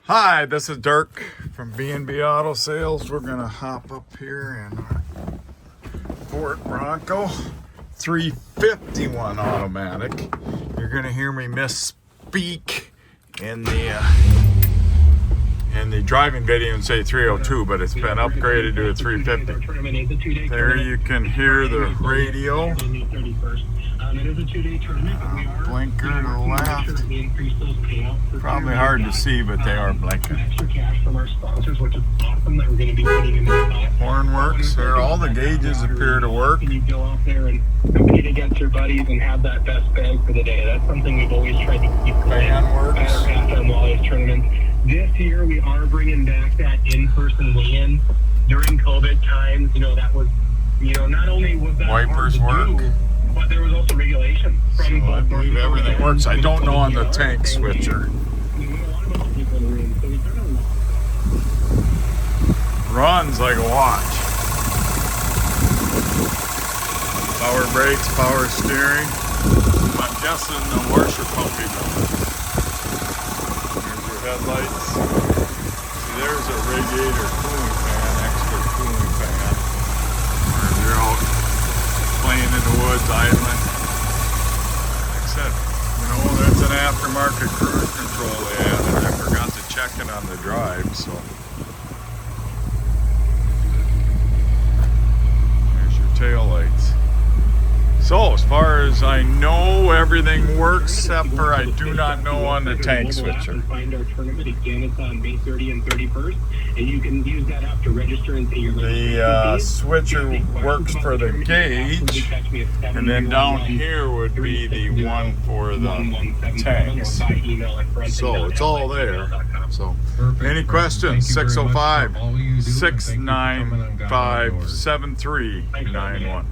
Hi, this is Dirk from B&B Auto Sales. We're gonna hop up here in our Ford Bronco 351 automatic. You're gonna hear me misspeak in the driving video and say 302, but it's been upgraded to a 350. There you can hear the radio. Blinker to the left. Probably hard to see, but they are blinking. Horn works. There, all the gauges appear to work. Can you go out there and compete against your buddies and have that best bag for the day? That's something we've always tried to keep going at our FM Walleyes tournament. This year we are bringing back that in-person weigh-in. During COVID times, that was, not only was that wipers work, but there was also regulation. So I believe everything works. I don't know on the tank switcher. Runs like a watch. Power brakes, power steering. I'm guessing the washer pumping. There's your headlights. See, there's a radiator cooling fan, extra cooling fan. They're out playing in the woods, idling. Like I said, that's an aftermarket cruise control they added. I forgot to check it on the drive, so. There's your tail lights. So, as far as I know, everything works, except for I do not know on the tank switcher. Find our tournament again. It's on May 30 and 31st, and you can use that app to register and pay your The switcher works for the gauge, and then down here would be the one for the tanks. So it's all there. So, any questions? 605-695-7391.